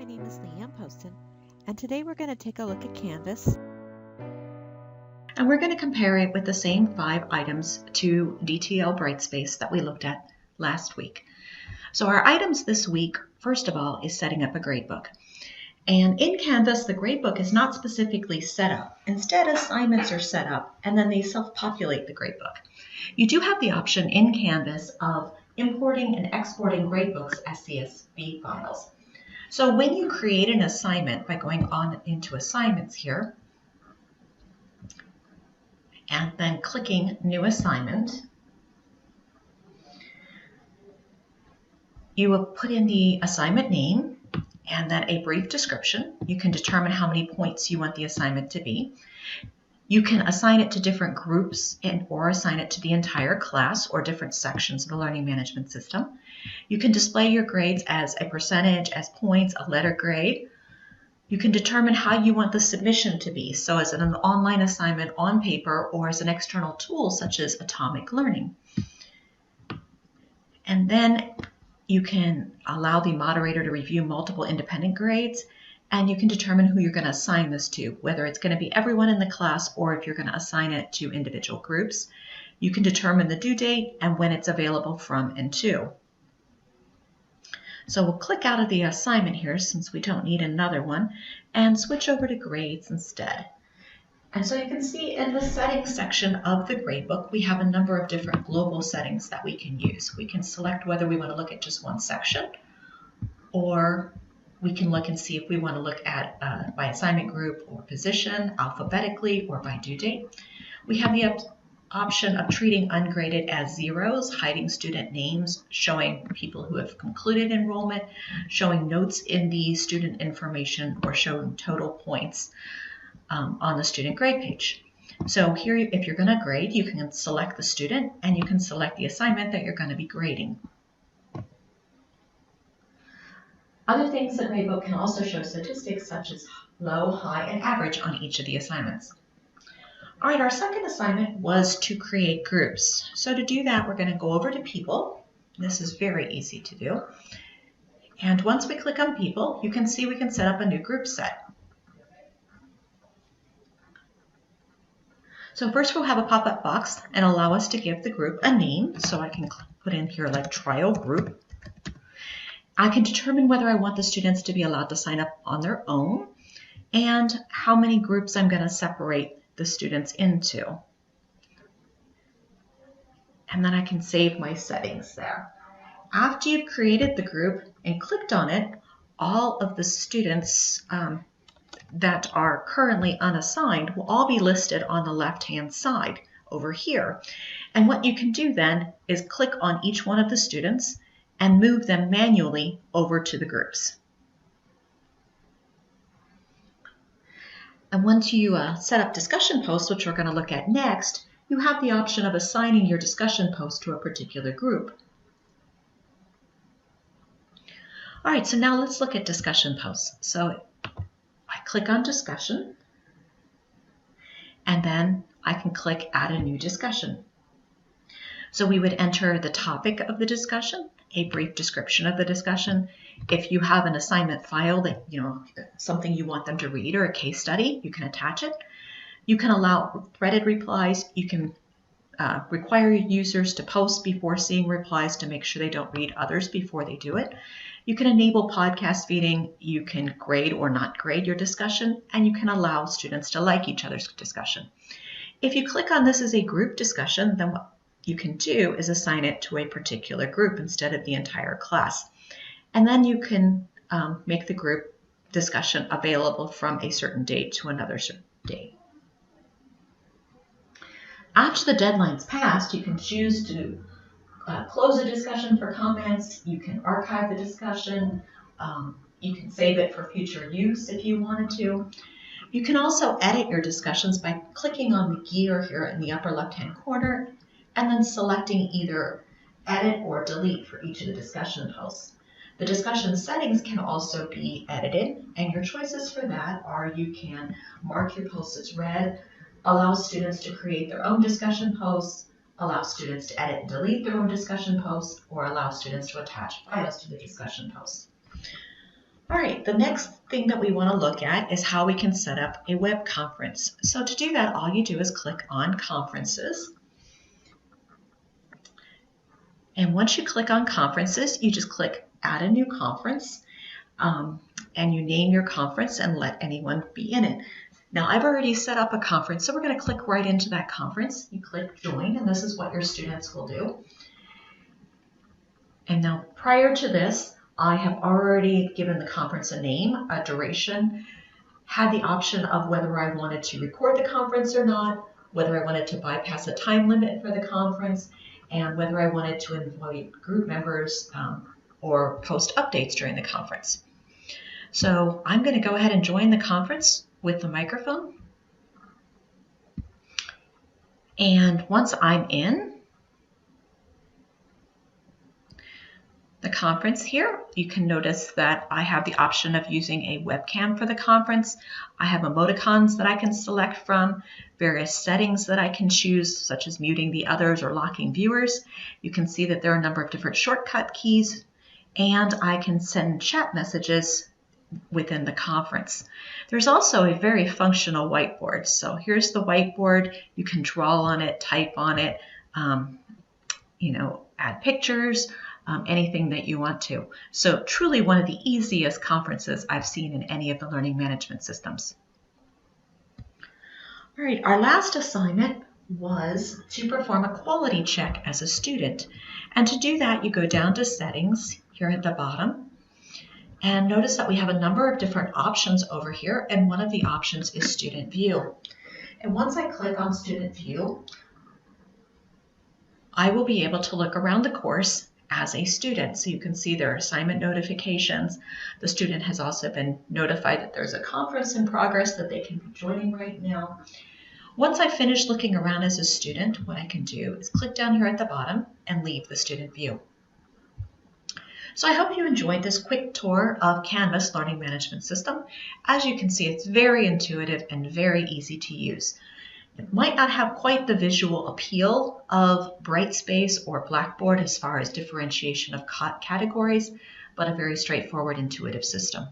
my name is Leanne Poston, and today we're going to take a look at Canvas. And we're going to compare it with the same 5 items to DTL Brightspace that we looked at last week. So our items this week, first of all, is setting up a gradebook. And in Canvas, the gradebook is not specifically set up. Instead, assignments are set up, and then they self-populate the gradebook. You do have the option in Canvas of importing and exporting gradebooks as CSV files. So when you create an assignment by going on into Assignments here, and then clicking New Assignment, you will put in the assignment name and then a brief description. You can determine how many points you want the assignment to be. You can assign it to different groups or assign it to the entire class or different sections of the learning management system. You can display your grades as a percentage, as points, a letter grade. You can determine how you want the submission to be, so as an online assignment on paper or as an external tool such as Atomic Learning. And then you can allow the moderator to review multiple independent grades, and you can determine who you're going to assign this to, whether it's going to be everyone in the class or if you're going to assign it to individual groups. You can determine the due date and when it's available from and to. So we'll click out of the assignment here since we don't need another one and switch over to grades instead. And so you can see in the settings section of the gradebook, we have a number of different global settings that we can use. We can select whether we want to look at just one section, or we can look and see if we want to look at by assignment group or position, alphabetically, or by due date. We have the option of treating ungraded as zeros, hiding student names, showing people who have concluded enrollment, showing notes in the student information, or showing total points on the student grade page. So here, if you're going to grade, you can select the student and you can select the assignment that you're going to be grading. Other things, the gradebook can also show statistics such as low, high, and average on each of the assignments. All right, our second assignment was to create groups. So to do that, we're going to go over to People. This is very easy to do. And once we click on People, you can see we can set up a new group set. So first we'll have a pop-up box and allow us to give the group a name. So I can put in here like trial group. I can determine whether I want the students to be allowed to sign up on their own and how many groups I'm going to separate the students into. And then I can save my settings there. After you've created the group and clicked on it, all of the students that are currently unassigned will all be listed on the left-hand side over here. And what you can do then is click on each one of the students and move them manually over to the groups. And once you set up discussion posts, which we're going to look at next, you have the option of assigning your discussion post to a particular group. All right, so now let's look at discussion posts. So I click on discussion, and then I can click add a new discussion. So we would enter the topic of the discussion, a brief description of the discussion. If you have an assignment file that, something you want them to read or a case study, you can attach it. You can allow threaded replies. You can require users to post before seeing replies to make sure they don't read others before they do it. You can enable podcast feeding. You can grade or not grade your discussion, and you can allow students to like each other's discussion. If you click on this as a group discussion, then what you can do is assign it to a particular group instead of the entire class. And then you can make the group discussion available from a certain date to another certain date. After the deadline's passed, you can choose to close a discussion for comments. You can archive the discussion. You can save it for future use if you wanted to. You can also edit your discussions by clicking on the gear here in the upper left-hand corner and then selecting either edit or delete for each of the discussion posts. The discussion settings can also be edited, and your choices for that are you can mark your posts as read, allow students to create their own discussion posts, allow students to edit and delete their own discussion posts, or allow students to attach files to the discussion posts. All right, the next thing that we want to look at is how we can set up a web conference. So to do that, all you do is click on Conferences. And once you click on Conferences, you just click Add a New Conference, and you name your conference and let anyone be in it. Now, I've already set up a conference, so we're going to click right into that conference. You click Join, and this is what your students will do. And now, prior to this, I have already given the conference a name, a duration, had the option of whether I wanted to record the conference or not, whether I wanted to bypass a time limit for the conference, and whether I wanted to invite group members or post updates during the conference. So I'm going to go ahead and join the conference with the microphone. And once I'm in the conference here, you can notice that I have the option of using a webcam for the conference. I have emoticons that I can select from, various settings that I can choose, such as muting the others or locking viewers. You can see that there are a number of different shortcut keys, and I can send chat messages within the conference. There's also a very functional whiteboard. So here's the whiteboard. You can draw on it, type on it, add pictures, anything that you want to. So truly one of the easiest conferences I've seen in any of the learning management systems. All right, our last assignment was to perform a quality check as a student. And to do that, you go down to Settings here at the bottom. And notice that we have a number of different options over here, and one of the options is Student View. And once I click on Student View, I will be able to look around the course as a student. So you can see there are assignment notifications. The student has also been notified that there's a conference in progress that they can be joining right now. Once I finish looking around as a student, what I can do is click down here at the bottom and leave the Student View. So I hope you enjoyed this quick tour of Canvas Learning Management System. As you can see, it's very intuitive and very easy to use. It might not have quite the visual appeal of Brightspace or Blackboard as far as differentiation of categories, but a very straightforward, intuitive system.